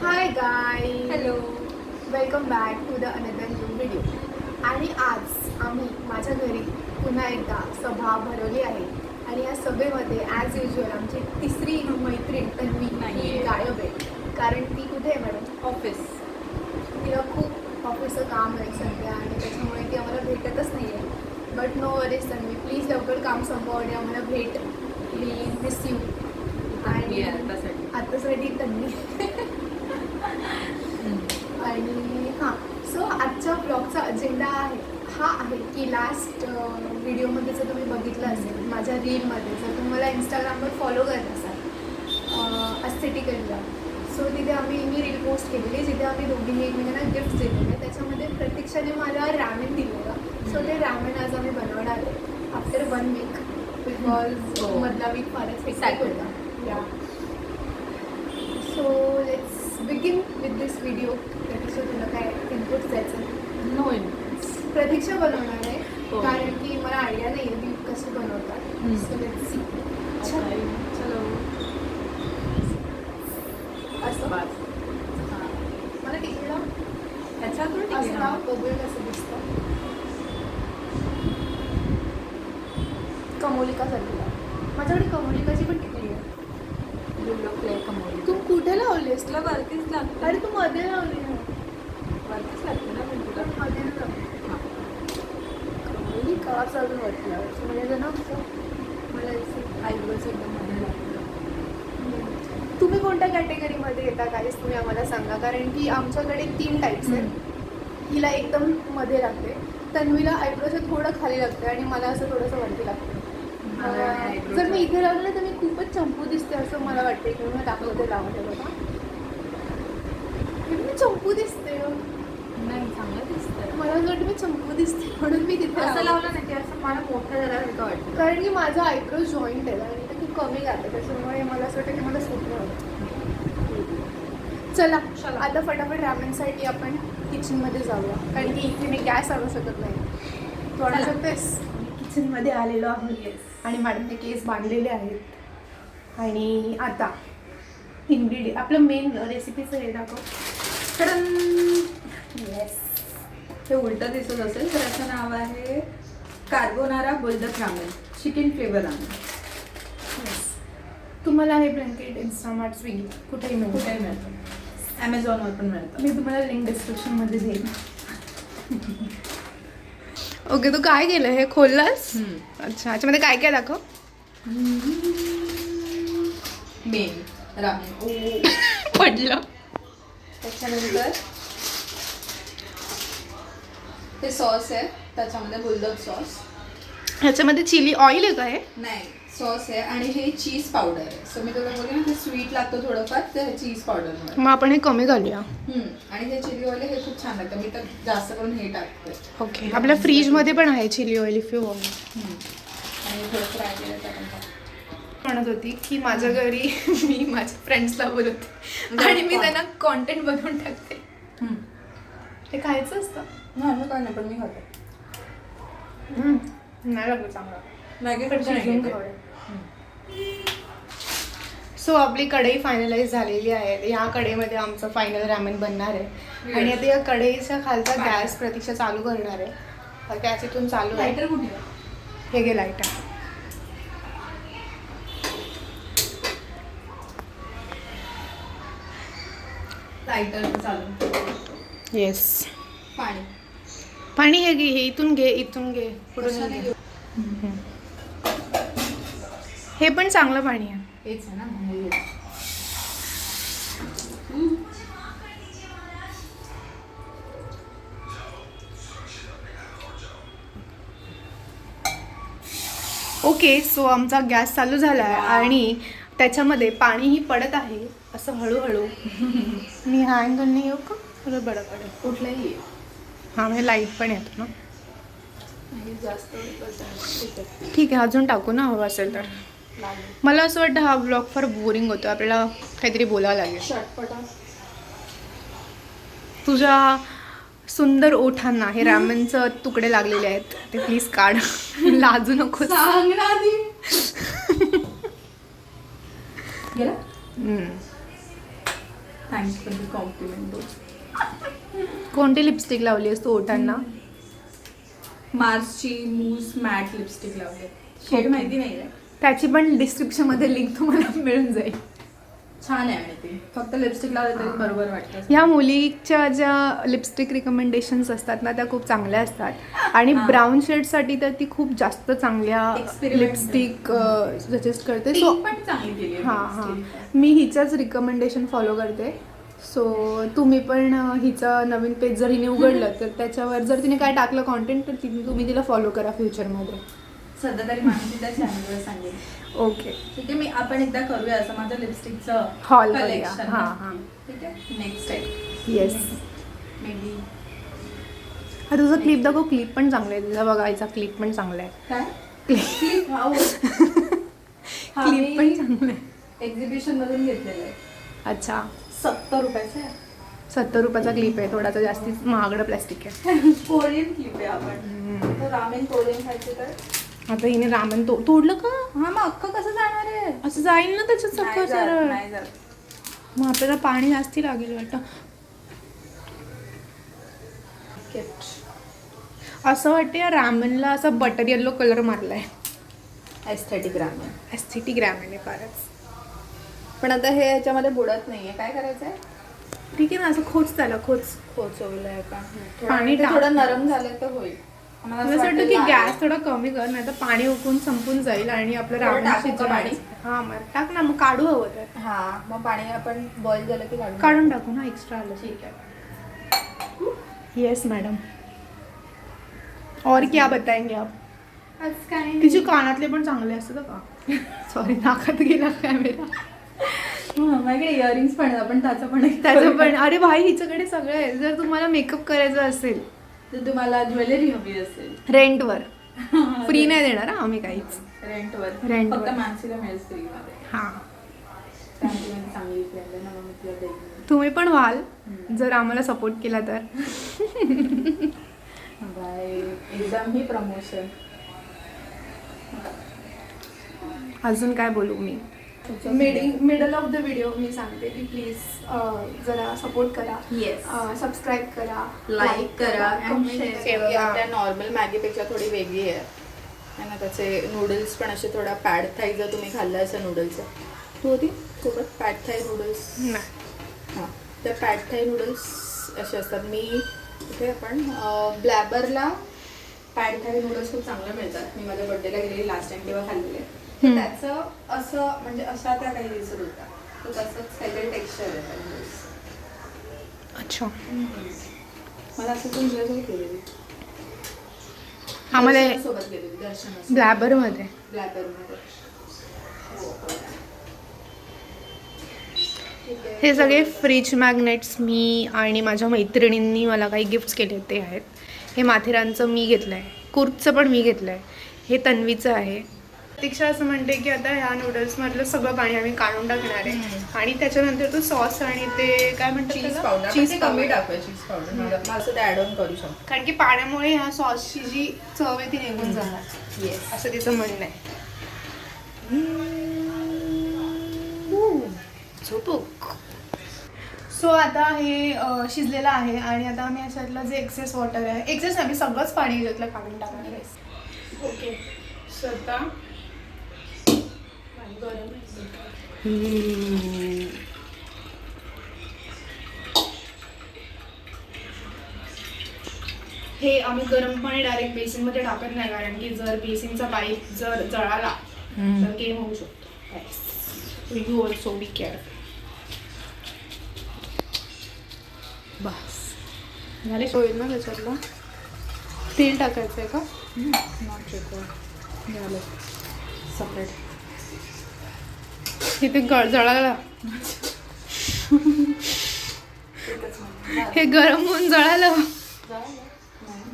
High guys, hello, welcome back to the another new video. आणि आज आम्ही माझ्या घरी पुन्हा एकदा सभा भरवली आहे आणि या सभेमध्ये ॲज युजल आमची तिसरी मैत्रीण तन्वी नाहीये. ही गायब आहे. कारण ती कुठे आहे मॅडम? ऑफिस. तिला खूप ऑफिसचं काम आहे सध्या आणि त्याच्यामुळे ती आम्हाला भेटतच नाही आहे. But no worries Tanvi, please लवकर काम संपव आणि आम्हाला भेट. Please miss you. आणि आतासाठी तन्वी. आणि हां, सो आजच्या ब्लॉगचा अजेंडा आहे की लास्ट व्हिडिओमध्ये जर तुम्ही बघितलं असेल माझ्या रीलमध्ये, जर तुम्ही मला इंस्टाग्रामवर फॉलो करत असाल अस्थेटिकलला, सो तिथे मी रील पोस्ट केलेली जिथे आम्ही दोघींनी एकमेकांना गिफ्ट दिलेले. त्याच्यामध्ये प्रतीक्षाने मला रॅमेन दिलेलं. सो ते रॅमेन आज आम्ही बनवणार आहे आफ्टर 1 वीक, बिकॉज मधला वीक फारच एक्साइट होता. या so let's begin with this video. Pratiksha, तुला काय इनपुट द्यायचं? No inputs. प्रतीक्षा बनवणार आहे हो. कारण की मला आयडिया नाही आहे मी कसं बनवतात. So let's see. चलो. असं बस. हां. मला टिकलं ह्याच्यातून असं नाव बघूया कसं दिसतं. कमोलिका झालेला माझ्याकडे कमोलिकाची पण टिकली आहे. कमवली. तू कुठे लावलीस? तुला वरतीच लागतं. अरे तू मध्ये लावली ना. वरतीच लागते ना पण तुला. मध्ये नाही लावली. हां. कमोलिका चालून वाटलं म्हणजे ना मला आयब्रोज एकदम मध्ये लागतं. तुम्ही कोणत्या कॅटेगरीमध्ये येता काहीच तुम्ही आम्हाला सांगा. कारण की आमच्याकडे 3 टाईप्स आहेत. हिला एकदम मध्ये लागते, तन्वीला आयब्रोच्या थोडं खाली लागते आणि मला असं थोडंसं वरती लागतं. जर मी इथे लावलं तर मी खूपच चंपू दिसते असं मला वाटते की मी दाखवते लावते बघा. मी चंपू दिसते. नाही, चांगलं दिसतंय. मला असं वाटतं मी चंपू दिसते म्हणून मी तिथे असं लावलं. लावलं नाही की असं मला मोठं झाल्यासारखं वाटतं. कारण की माझा आयब्रो जॉईंट आहे आणि ते खूप कमी जातं, त्याच्यामुळे मला असं वाटतं की मला सूट नाही होत. चला आता फटाफट रॅमेनसाठी आपण किचनमध्ये जाऊया. कारण की इथे मी गॅस आणू शकत नाही. तू आणू शकतेस? किचनमध्ये आलेलो आहोत आणि मॅडमने केस बांधलेले आहेत. आणि आता इन्ग्रेडियंट आपलं मेन रेसिपीचं हे दाखव. येस, हे उलटं दिसत असेल तर याचं नाव आहे carbonara Buldak ramen, chicken flavour ramen. Yes, तुम्हाला हे ब्लँकेट इंस्टामार्ट, स्विगी कुठेही मिळतं. कुठेही मिळतं. ॲमेझॉनवर पण मिळतं. मी तुम्हाला लिंक डिस्क्रिप्शनमध्ये देईन. ओके, तू काय केलं हे खोललास? अच्छा, याच्यामध्ये काय काय दाखव. Main ramen. पडलं. त्याच्यानंतर हे सॉस आहे, त्याच्यामध्ये बुलडॉग सॉस. ह्याच्यामध्ये चिली ऑइल आहे का हे? नाही, सॉस आहे आणि हे चीज पावडर आहे. सो मी तुला बोलले ना ते स्वीट लागतं थोडंफार, तर हे चीज पावडर. मग आपण हे कमी घालूया. आणि हे चिली ऑइल हे खूप छान लागतं. मी तर जास्त करून हे टाकते. ओके, आपल्या फ्रीजमध्ये पण आहे chilli oil if you want. आणि थोडं फ्राय केलं तर म्हणत होती की माझ्या घरी मी माझ्या फ्रेंड्सला बोलवते आणि मी त्यांना कॉन्टेंट बनवून टाकते. हे खायचं असतं. नाही काय नाही, पण मी खाते. नाही लागलं चांगलं. मॅगी सो आपली कढई फायनलाइज झालेली आहे. या कढईमध्ये आमचं फायनल रॅमेन बनणार आहे. आणि आता या कढईच्या खालचा गॅस प्रतीक्षा चालू करणार आहे. गॅस इथून चालू आहे. लायटर कुठे? हे गे लायटर. लायटर चालू. येस, पाणी. पाणी हे घे, हे इथून घे, इथून घे, पुढून घे. हे पण चांगलं पाणी आहे. हेच आहे ना. ओके, सो आमचा गॅस चालू झाला आहे आणि त्याच्यामध्ये पाणीही पडत आहे असं हळूहळू. मी हा अँगलने येऊ का? थोडं बडं पडेल. कुठलंही हां, म्हणजे लाईट पण येतो ना. जास्त ठीक आहे, अजून टाकू ना हवं असेल तर. मला असं वाटतं हा ब्लॉग फार बोरिंग होतो, आपल्याला काहीतरी बोलावं लागेल. चटपटा. तुझ्या सुंदर ओठांना हे रॅमेनचं तुकडे लागलेले आहेत, ते प्लीज काढ. लाजू नको. सांग ना आधी. गेला. Thanks for the compliment. कोणती लिपस्टिक लावली आहेस तू ओठांना? मार्सची मूस मॅट लिपस्टिक लावली. Shade Okay. माहिती नाही आहे. त्याची पण डिस्क्रिप्शनमध्ये लिंक तुम्हाला मिळून जाईल. छान आहे आणि ती फक्त लिपस्टिक लावली तरी बरोबर वाटतं. ह्या मुलीच्या ज्या लिपस्टिक रिकमेंडेशन्स असतात ना त्या खूप चांगल्या असतात आणि हां. ब्राऊन शेडसाठी तर ती खूप जास्त चांगल्या Experiment. लिपस्टिक सजेस्ट करते. ती सो पण चांगली केली आहे हां हां lipstick. मी हिचंच रिकमेंडेशन फॉलो करते. सो तुम्ही पण हिचं नवीन पेज जर हिने उघडलं तर त्याच्यावर जर तिने काय टाकलं कॉन्टेंट तर तुम्ही तिला फॉलो करा फ्युचरमध्ये. सध्या तरी माझी त्या चॅनलवर सांगेल. ओके ठीक आहे. आपण एकदा करूया असं माझं लिपस्टिकचं Haul करूया. कलेक्शन. हां, हां. ठीक आहे. Next time yes. May be. हा तुझा क्लिप दाखव. क्लिप पण चांगला आहे तुझा बघायचा. क्लिप पण चांगला आहे. काय क्लिप क्लिप पण चांगला आहे. एक्झिबिशन मधून घेतलेलं आहे. अच्छा 70 रुपयाचं आहे. 70 रुपयाचा क्लिप आहे. थोडासा जास्तीच महागडं प्लॅस्टिक आहे. कोरियन क्लिप आहे. आपण तर रामेन कोरियन खायचे तर आता हिने रामन तोडलं का? हा मग अख्खं कसं जाणार आहे? असं जाईल ना त्याच्यात नाही सगळं जात, सरळ. नाही जात. मग आपल्याला पाणी जास्ती लागेल वाटतं. असं वाटतं रामनला असा बटर येल्लो कलर मारलाय. Aesthetic ramen. एस्थेटिक रामन आहे फारच. पण आता हे याच्यामध्ये बुडत नाहीये. काय करायचंय? ठीक आहे ना असं खोच त्याला खोच. पोचवलंय का? पाणी टाक. थोडं नरम झालं तर होईल. मला मला असं वाटतं की वाटलं गॅस थोडा कमी कर नाही तर पाणी उकळून संपून जाईल आणि आपलं थोडं रावण टाकू का शिजलं. पाणी? हा मग टाक ना मग काढू हवं तर हा मग पाणी आपण बॉईल झालं की काढून टाकू ना एक्स्ट्रा आलं. ठीक आहे. Yes madam. और क्या बताएंगे आप? आज काय तिचे कानातले पण चांगले असतात का? सॉरी नाकात गेला कॅमेरा. माझ्याकडे इयरिंग्स पण आहेत. आपण त्याचं पण त्याचं पण अरे भाई हिच्याकडे सगळं आहे. जर तुम्हाला मेकअप करायचं असेल जर तुम्हाला ज्वेलरी हवी असेल रेंटवर फ्री नाही देणार हा आम्ही काहीच. रेंटवर रेंटवर. फक्त मानसीला मिळेल फ्रीमध्ये. हां त्यामुळे माझी चांगली फ्रेंड आहे ना मग मी तिला देईन. तुम्ही पण व्हाल जर आम्हाला सपोर्ट केला तर. बाय एकदम ही प्रमोशन. अजून काय बोलू मी. मिडल ऑफ द व्हिडिओ मी सांगते की प्लीज जरा सपोर्ट करा. येस. सबस्क्राईब करा. लाईक करा and comment share करा. करा. आपल्या नॉर्मल मॅगीपेक्षा थोडी वेगळी आहे आणि त्याचे नूडल्स पण असे थोडा पॅड थाई जर तुम्ही खाल्लं असं नूडल्सचं तू होती सोबत पॅड थाई नूडल्स. नाही. हां त्या पॅड थाई नूडल्स असे असतात. मी इथे आपण ब्लॅबरला पॅड थाई नूडल्स खूप चांगले मिळतात. मी माझ्या बड्डेला गेलेली लास्ट टाइम तेव्हा खाल्लेले. तर त्याचं असं म्हणजे अशा त्या काही दिसत होता तर तसंच काहीतरी टेक्स्चर आहे त्या नूडल्स. अच्छा मला असं पण तुझ्यासोबत गेलेली आम्हाला सोबत गेलेली दर्शनासोबत. ब्लॅबरमध्ये ब्लॅबरमध्ये. हे सगळे फ्रीज मॅग्नेट्स मी आणि माझ्या मैत्रिणींनी मला काही गिफ्ट्स केले ते आहेत. हे माथेरानचं मी घेतलं आहे. कुर्तचं पण मी घेतलं आहे. हे तन्वीचं आहे. प्रतीक्षा असं म्हणते की आता ह्या नूडल्समधलं सगळं पाणी आम्ही काढून टाकणार आहे आणि त्याच्यानंतर तो सॉस आणि ते काय म्हणतात चीज त्याला? पावडर चीज कमी पावडर टाकूया. चीज पावडर मला असं ते ऍड ऑन करू शकतो. कारण की पाण्यामुळे ह्या सॉसची जी चव आहे ती निघून जाणार येस. असं तिचं म्हणणं आहे. झोपूक. सो आता हे शिजलेलं आहे आणि आता आम्ही याच्यातलं जे एक्सेस वॉटर आहे एक्सेस आम्ही सगळंच पाणी याच्यातलं काढून टाकणार आहे. ओके सो आता हे आम्ही गरम पाणी डायरेक्ट बेसिनमध्ये टाकत नाही कारण की जर बेसिनचा पाईप जर जळाला तर गेम होऊ शकतो. You also be careful. बस झाले होईल ना त्याच्यातलं. तेल टाकायचं आहे का? Not required. झालं सेपरेट. इथे जळाला हे गरम होऊन जळालं.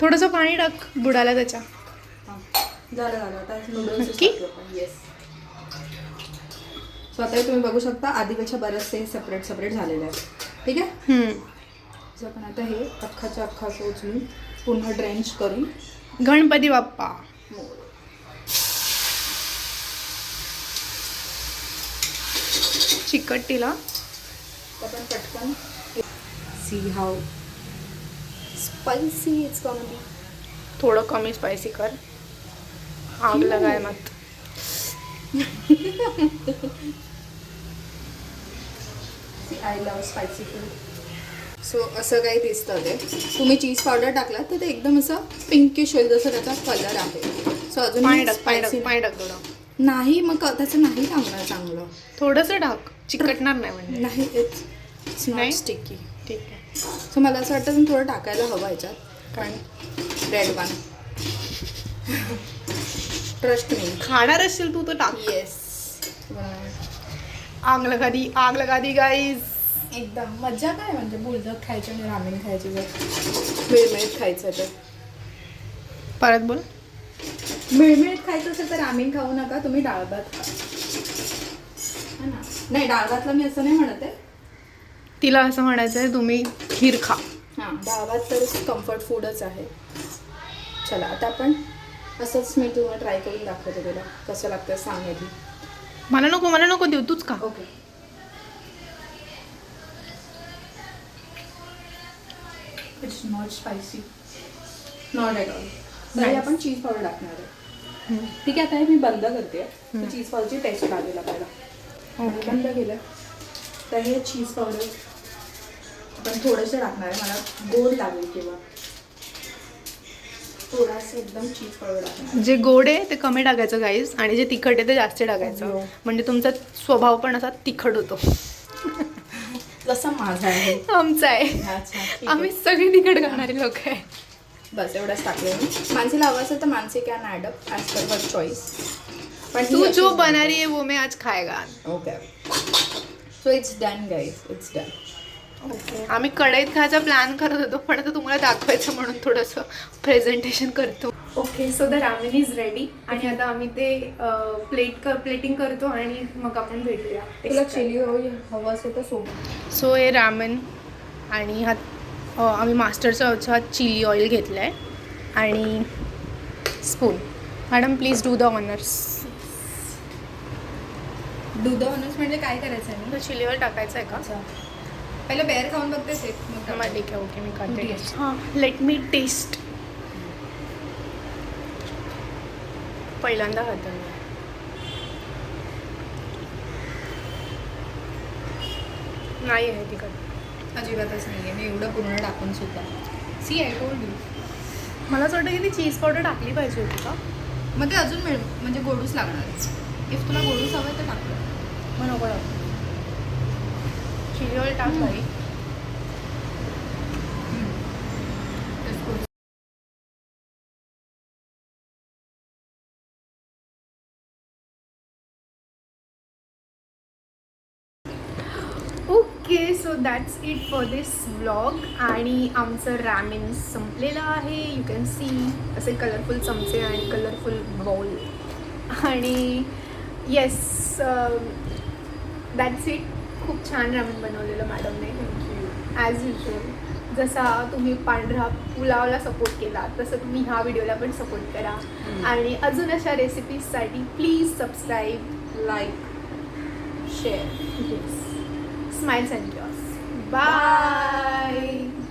थोडंसं पाणी टाक बुडाला त्याच्या. झालं आता नूडल्स. नक्की? येस. सो आता तुम्ही बघू शकता आधीपेक्षा बरेचसे सेपरेट सेपरेट झालेले आहेत. ठीक आहे. सो आपण आता हे अख्खाच्या अख्खा उचलून पुन्हा ड्रेंच करून गणपती बाप्पा. चिकटीला आपण पटकन see how spicy it's gonna be. थोडं कमी स्पायसी कर. आग लगाय मत. I love spicy food. So असं काही दिसतं ते. तुम्ही चीज पावडर टाकलात तर ते एकदम असं पिंकिश होईल, जसं त्याचा कलर आहे. सो अजून पाणी टाक स्पायसी थोडं. नाही, मग त्याचं नाही टाकणार चांगलं. थोडंसं टाक, चिकटणार नाही म्हणजे. नाही, इट्स नॉट नाही? स्टिकी. ठीक आहे. सो मला असं वाटतं तुम्ही थोडं टाकायला हवं ह्याच्यात. काय रेड वन. Trust me. खाणार असेल तू तर टाक. येस. आग लगा दी गाईज. एकदम मजा काय म्हणजे बुलजक खायची आणि रामेन खायची, जर मिळमिळीत खायचं तर. परत बोल. मिळमिळीत खायचं असेल तर रामेन खाऊ नका, तुम्ही डाळ भात खा. है ना? नाही, डाळ भातला मी असं नाही म्हणत आहे. तिला असं म्हणायचं आहे तुम्ही खीर खा. हां, डाळ भात तर कम्फर्ट फूडच आहे. चला आता आपण असंच मी तुम्हाला ट्राय करून दाखवते, तुला कसं लागतं सांग आधी. मला नको देऊ, तूच खा. Okay. It's not spicy, not at all. तरी आपण चीज पावडर टाकणार आहे. ठीक आहे, आता हे मी बंद करते. चीज पावडरची टेस्ट लागेल आपल्याला. ओके. बंद केलं तर हे चीज पावडर आपण थोडंसं टाकणार आहे. मला गोड लागेल किंवा थोडासा एकदम चीज पावडर टाकणार. जे गोड आहे ते कमी टाकायचं गाईज, आणि जे तिखट आहे ते जास्त टाकायचं. म्हणजे तुमचा स्वभाव पण असा तिखट होतो. जसं माझा आहे. आमचा आहे. अच्छा, ठीक आहे. आम्ही सगळे तिखट खाणारे लोक आहे. बस एवढंच टाकले मी. मानसीला हवं असेल तर Mansi can add up as per her choice. पण तू जो बना रही है वो मैं आज खाएगा. Okay. So it's done guys, it's done. Okay. आम्ही कढईत खायचा प्लॅन करत होतो, पण आता तुम्हाला दाखवायचं म्हणून थोडंसं प्रेझेंटेशन करतो. Okay, so the ramen is ready. आणि आता आम्ही ते प्लेटिंग करतो आणि मग आपण भेटूया. तुला चिली ऑइल हवं असेल तर सोबत. सो हे रामेन आणि हा आम्ही मास्टरचा चिली ऑइल घेतला आहे आणि spoon. Madam please do the honours. दूध ऑनर्स म्हणजे काय करायचं आहे तर चिली ऑइल टाकायचं आहे का? अच्छा, पहिलं बेअर खाऊन बघतेस एक, मग मग ठीक आहे. ओके, मी करते. टेस्ट. हां, लेट मी टेस्ट. पहिल्यांदा खाते मी. नाही आहे तिखट. अजिबातच नाही आहे. मी एवढं पूर्ण टाकून सुद्धा. See I told you. मला असं वाटतं की ती चीज पावडर टाकली पाहिजे होती का? मग ते अजून म्हणजे गोडूस लागणार. इफ तुला गोडूस हवं तर टाकलं. मग नको टाकू. चिली ऑइल टाक बाई. Okay, so that's it for this vlog. आणि आमचं रॅमेन संपलेलं आहे. यू कॅन सी असे कलरफुल चमचे आणि कलरफुल बाउल. आणि येस, दॅट्स इट. खूप छान रॅमेन बनवलेलं मॅडमने. थँक्यू. ॲज युजल जसा तुम्ही पांढरा पुलावला सपोर्ट केला तसं तुम्ही ह्या व्हिडिओला पण सपोर्ट करा. आणि अजून अशा रेसिपीजसाठी please subscribe, like, share. Yes. Smiles and yours. Bye.